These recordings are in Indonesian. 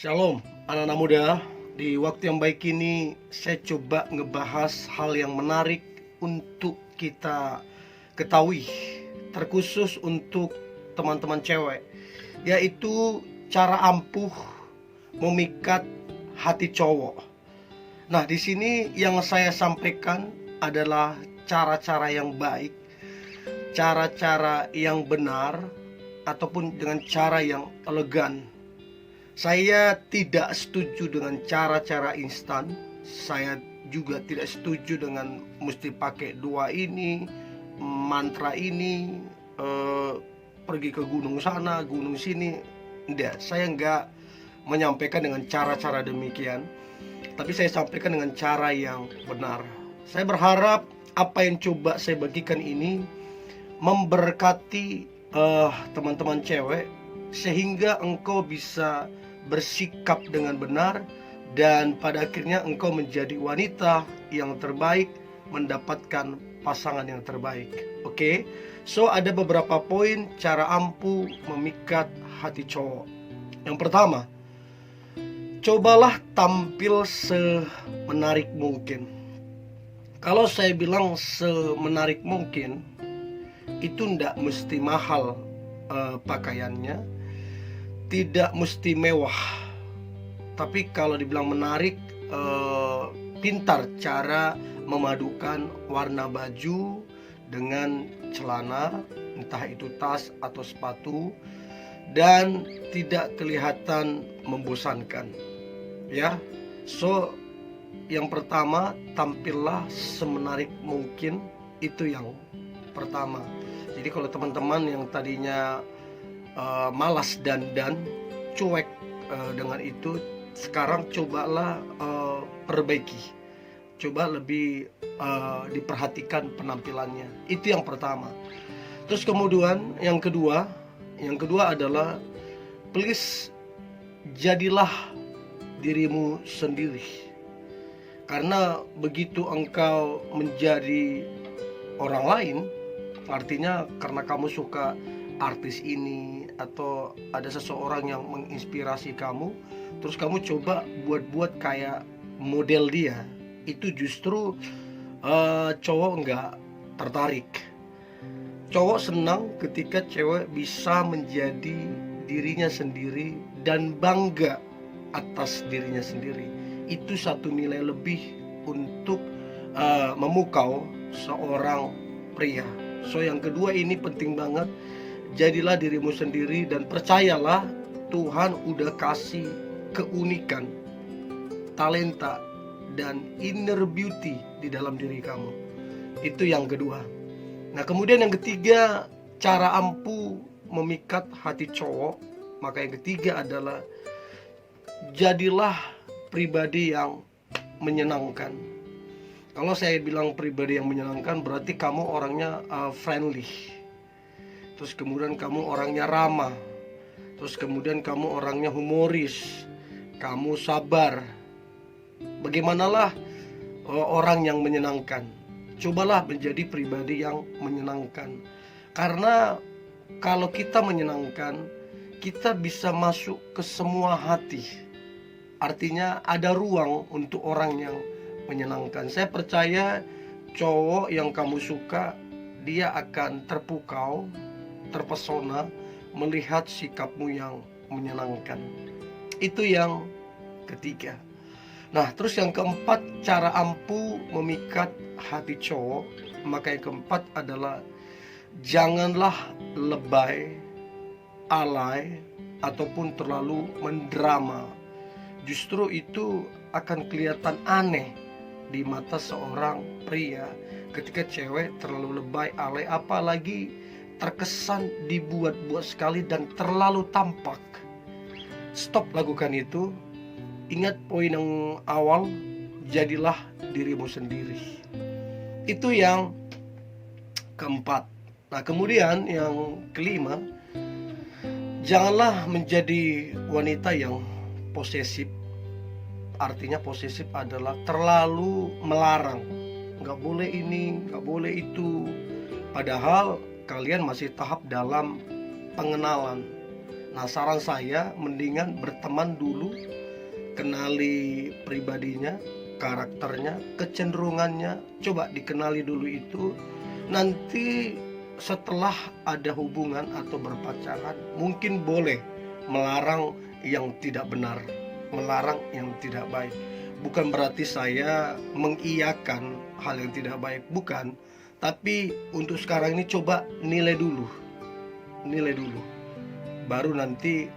Shalom anak-anak muda. Di waktu yang baik ini saya coba ngebahas hal yang menarik untuk kita ketahui, terkhusus untuk teman-teman cewek, yaitu cara ampuh memikat hati cowok. Nah, di sini yang saya sampaikan adalah cara-cara yang baik, cara-cara yang benar, ataupun dengan cara yang elegan. Saya tidak setuju dengan cara-cara instan. Saya juga tidak setuju dengan mesti pakai doa ini, mantra ini, pergi ke gunung sana, gunung sini. Tidak, saya nggak menyampaikan dengan cara-cara demikian. Tapi saya sampaikan dengan cara yang benar. Saya berharap apa yang coba saya bagikan ini memberkati teman-teman cewek, sehingga engkau bisa bersikap dengan benar dan pada akhirnya engkau menjadi wanita yang terbaik, mendapatkan pasangan yang terbaik. Oke? So ada beberapa poin cara ampuh memikat hati cowok. Yang pertama, cobalah tampil semenarik mungkin. Kalau saya bilang semenarik mungkin, itu ndak mesti mahal pakaiannya, tidak mesti mewah. Tapi kalau dibilang menarik, pintar cara memadukan warna baju dengan celana, entah itu tas atau sepatu, dan tidak kelihatan membosankan. Ya, so yang pertama, tampillah semenarik mungkin. Itu yang pertama. Jadi kalau teman-teman yang tadinya malas dandan, cuek dengan itu, sekarang cobalah perbaiki, coba lebih diperhatikan penampilannya. Itu yang pertama. Terus kemudian yang kedua adalah please jadilah dirimu sendiri. Karena begitu engkau menjadi orang lain, artinya karena kamu suka artis ini atau ada seseorang yang menginspirasi kamu, terus kamu coba buat kayak model dia, itu justru cowok nggak tertarik. Cowok senang ketika cewek bisa menjadi dirinya sendiri dan bangga atas dirinya sendiri. Itu satu nilai lebih untuk memukau seorang pria. So yang kedua ini penting banget. Jadilah dirimu sendiri dan percayalah Tuhan udah kasih keunikan, talenta, dan inner beauty di dalam diri kamu. Itu yang kedua. Nah, kemudian yang ketiga, cara ampuh memikat hati cowok. Maka yang ketiga adalah jadilah pribadi yang menyenangkan. Kalau saya bilang pribadi yang menyenangkan, berarti kamu orangnya friendly. Terus kemudian kamu orangnya ramah. Terus kemudian kamu orangnya humoris. Kamu sabar. Bagaimanalah orang yang menyenangkan. Cobalah menjadi pribadi yang menyenangkan. Karena kalau kita menyenangkan, kita bisa masuk ke semua hati. Artinya ada ruang untuk orang yang menyenangkan. Saya percaya cowok yang kamu suka, dia akan terpukau, terpesona melihat sikapmu yang menyenangkan. Itu yang ketiga. Nah, terus yang keempat, cara ampuh memikat hati cowok. Maka yang keempat adalah janganlah lebay, alay, ataupun terlalu mendrama. Justru itu akan kelihatan aneh di mata seorang pria ketika cewek terlalu lebay, alay, apalagi terkesan dibuat-buat sekali dan terlalu tampak. Stop lakukan itu. Ingat poin yang awal, jadilah dirimu sendiri. Itu yang keempat. Nah, kemudian yang kelima, janganlah menjadi wanita yang posesif. Artinya posesif adalah terlalu melarang. Nggak boleh ini, nggak boleh itu. Padahal kalian masih tahap dalam pengenalan. Nah, saran saya mendingan berteman dulu kenali pribadinya, karakternya, kecenderungannya, coba dikenali dulu itu. Nanti setelah ada hubungan atau berpacaran, mungkin boleh melarang yang tidak benar, melarang yang tidak baik. Bukan berarti saya mengiyakan hal yang tidak baik, bukan. Tapi untuk sekarang ini coba nilai dulu, baru nanti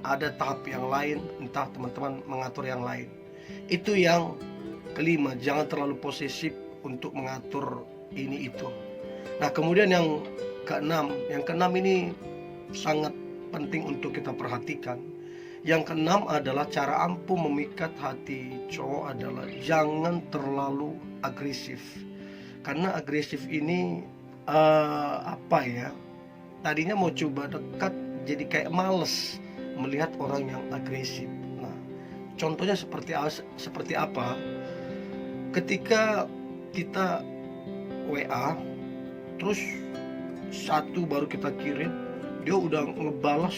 ada tahap yang lain, entah teman-teman mengatur yang lain. Itu yang kelima, jangan terlalu posesif untuk mengatur ini itu. Nah, kemudian yang keenam ini sangat penting untuk kita perhatikan. Yang keenam adalah cara ampuh memikat hati cowok adalah jangan terlalu agresif. Karena agresif ini tadinya mau coba dekat jadi kayak males melihat orang yang agresif. Nah, contohnya seperti apa? Ketika kita WA, terus satu baru kita kirim, dia udah ngebalas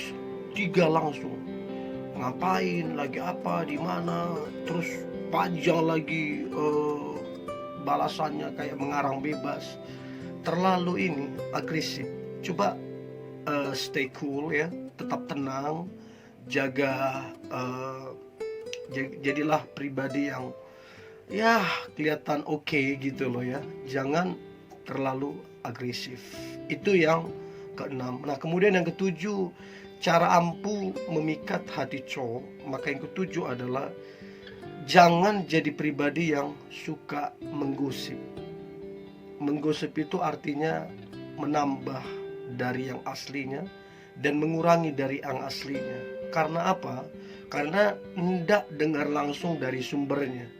3 langsung. Ngapain, lagi apa, di mana, terus panjang lagi balasannya kayak mengarang bebas. Terlalu ini agresif. Coba stay cool ya, tetap tenang, jaga jadilah pribadi yang ya kelihatan oke gitu loh ya. Jangan terlalu agresif. Itu yang keenam. Nah, kemudian yang ketujuh, cara ampuh memikat hati cowok. Maka yang ketujuh adalah jangan jadi pribadi yang suka menggosip. Menggosip itu artinya menambah dari yang aslinya dan mengurangi dari yang aslinya. Karena apa? Karena hendak dengar langsung dari sumbernya.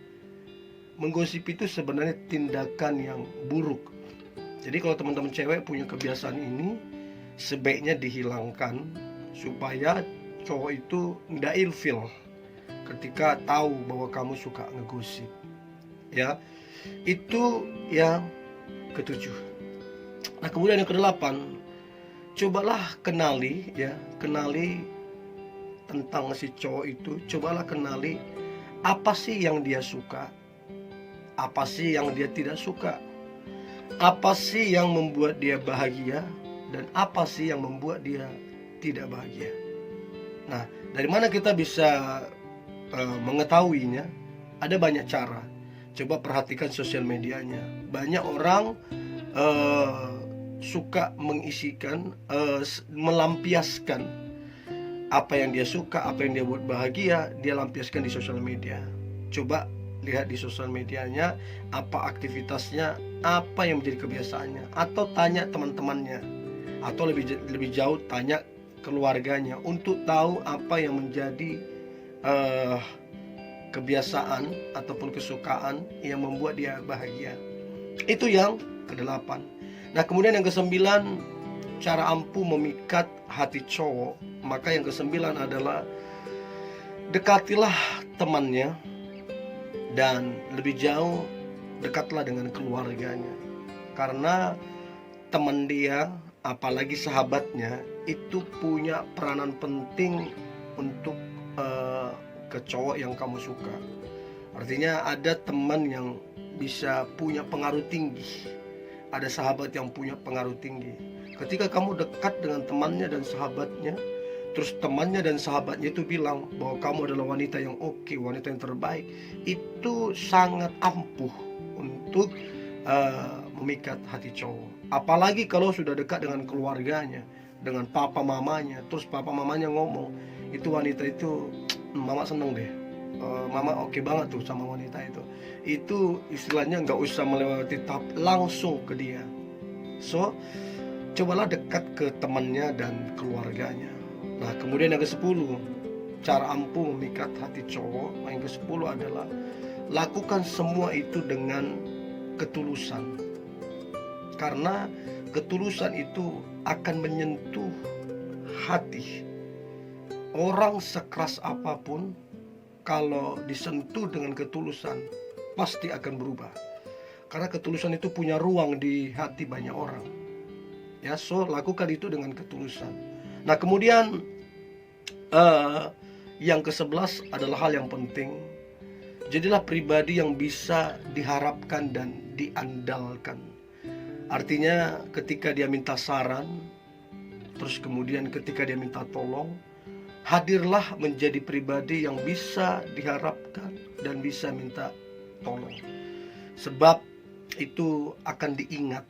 Menggosip itu sebenarnya tindakan yang buruk. Jadi kalau teman-teman cewek punya kebiasaan ini, sebaiknya dihilangkan supaya cowok itu nggak ilfil ketika tahu bahwa kamu suka ngegosip. Ya, itu yang ketujuh. Nah, kemudian yang kedelapan, cobalah kenali tentang si cowok itu. Cobalah kenali apa sih yang dia suka, apa sih yang dia tidak suka, apa sih yang membuat dia bahagia, dan apa sih yang membuat dia tidak bahagia. Nah, dari mana kita bisa mengetahuinya? Ada banyak cara. Coba perhatikan sosial medianya. Banyak orang suka mengisikan, melampiaskan apa yang dia suka, apa yang dia buat bahagia, dia lampiaskan di sosial media. Coba lihat di sosial medianya apa aktivitasnya, apa yang menjadi kebiasaannya, atau tanya teman-temannya, atau lebih jauh tanya keluarganya untuk tahu apa yang menjadi kebiasaan ataupun kesukaan yang membuat dia bahagia. Itu yang kedelapan. Nah, kemudian yang kesembilan, cara ampuh memikat hati cowok. Maka yang kesembilan adalah dekatilah temannya, dan lebih jauh dekatlah dengan keluarganya. Karena teman dia, apalagi sahabatnya, itu punya peranan penting untuk ke cowok yang kamu suka. Artinya ada teman yang bisa punya pengaruh tinggi, ada sahabat yang punya pengaruh tinggi. Ketika kamu dekat dengan temannya dan sahabatnya, terus temannya dan sahabatnya itu bilang bahwa kamu adalah wanita yang oke, wanita yang terbaik, itu sangat ampuh untuk memikat hati cowok. Apalagi kalau sudah dekat dengan keluarganya, dengan papa mamanya, terus papa mamanya ngomong, itu wanita itu, mama seneng deh, mama oke banget tuh sama wanita itu. Itu istilahnya nggak usah melewati tahap, langsung ke dia. So, cobalah dekat ke temannya dan keluarganya. Nah, kemudian yang ke-10, cara ampuh memikat hati cowok. Yang ke-10 adalah lakukan semua itu dengan ketulusan. Karena ketulusan itu akan menyentuh hati. Orang sekeras apapun, kalau disentuh dengan ketulusan, pasti akan berubah. Karena ketulusan itu punya ruang di hati banyak orang. Ya, so lakukan itu dengan ketulusan. Nah, kemudian Yang ke-11 adalah hal yang penting. Jadilah pribadi yang bisa diharapkan dan diandalkan. Artinya ketika dia minta saran, terus kemudian ketika dia minta tolong, hadirlah menjadi pribadi yang bisa diharapkan dan bisa minta tolong. Sebab itu akan diingat,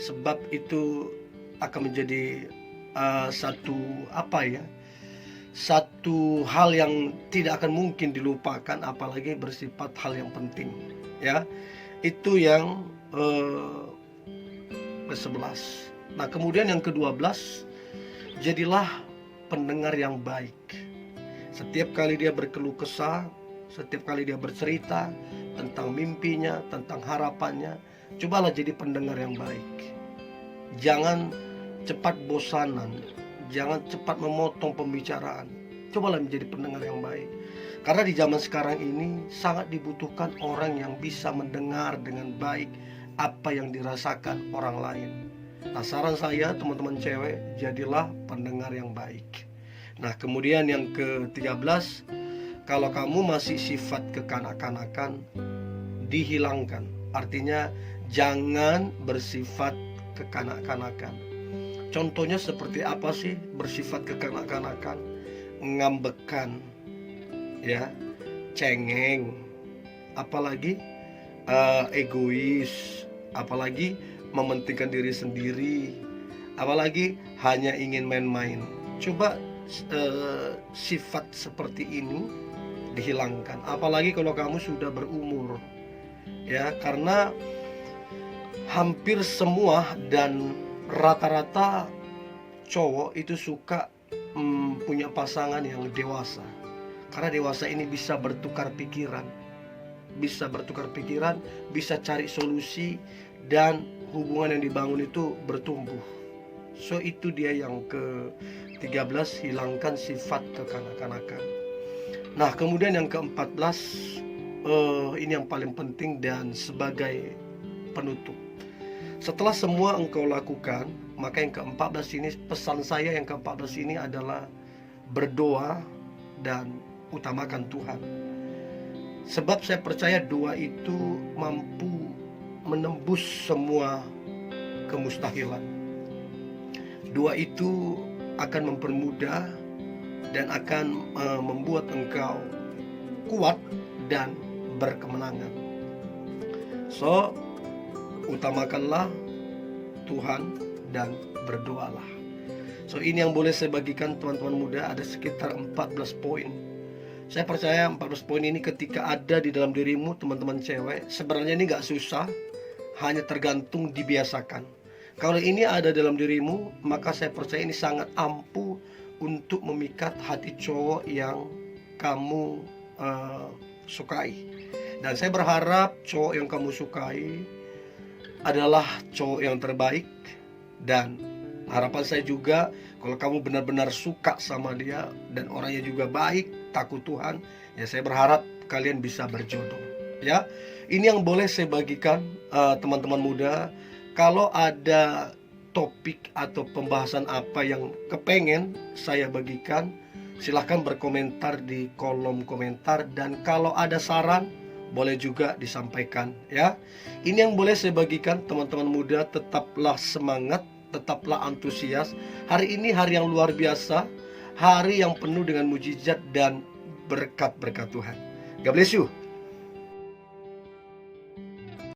sebab itu akan menjadi satu hal yang tidak akan mungkin dilupakan, apalagi bersifat hal yang penting, ya. Itu yang ke-11. Nah, kemudian yang ke-12, jadilah pendengar yang baik. Setiap kali dia berkeluh kesah, setiap kali dia bercerita tentang mimpinya, tentang harapannya, cobalah jadi pendengar yang baik. Jangan cepat bosanan, jangan cepat memotong pembicaraan. Cobalah menjadi pendengar yang baik. Karena di zaman sekarang ini sangat dibutuhkan orang yang bisa mendengar dengan baik apa yang dirasakan orang lain. Nah, saran saya teman-teman cewek, jadilah pendengar yang baik. Nah, kemudian yang ke-13, kalau kamu masih sifat kekanak-kanakan, dihilangkan. Artinya jangan bersifat kekanak-kanakan. Contohnya seperti apa sih bersifat kekanak-kanakan? Ngambekan, ya, cengeng, apalagi egois, apalagi mementingkan diri sendiri, apalagi hanya ingin main-main. Coba sifat seperti ini dihilangkan, apalagi kalau kamu sudah berumur, ya, karena hampir semua dan rata-rata cowok itu suka punya pasangan yang dewasa. Karena dewasa ini bisa bertukar pikiran, bisa cari solusi, dan hubungan yang dibangun itu bertumbuh. So itu dia yang ke-13, hilangkan sifat kekanak-kanakan. Nah, kemudian yang ke-14, ini yang paling penting dan sebagai penutup. Setelah semua engkau lakukan, maka yang ke-14 ini, pesan saya yang ke-14 ini adalah berdoa dan utamakan Tuhan. Sebab saya percaya doa itu mampu menembus semua kemustahilan. Doa itu akan mempermudah dan akan membuat engkau kuat dan berkemenangan. So, utamakanlah Tuhan dan berdoalah. So, ini yang boleh saya bagikan teman-teman muda. Ada sekitar 14 poin. Saya percaya 14 poin ini ketika ada di dalam dirimu teman-teman cewek, sebenarnya ini gak susah, hanya tergantung dibiasakan. Kalau ini ada dalam dirimu, maka saya percaya ini sangat ampuh untuk memikat hati cowok yang kamu sukai. Dan saya berharap cowok yang kamu sukai adalah cowok yang terbaik. Dan harapan saya juga, kalau kamu benar-benar suka sama dia dan orangnya juga baik, takut Tuhan, ya saya berharap kalian bisa berjodoh. Ya, ini yang boleh saya bagikan teman-teman muda. Kalau ada topik atau pembahasan apa yang kepengen saya bagikan, silahkan berkomentar di kolom komentar. Dan kalau ada saran, boleh juga disampaikan, ya. Ini yang boleh saya bagikan teman-teman muda. Tetaplah semangat, tetaplah antusias. Hari ini hari yang luar biasa, hari yang penuh dengan mujizat dan berkat-berkat Tuhan. God bless you.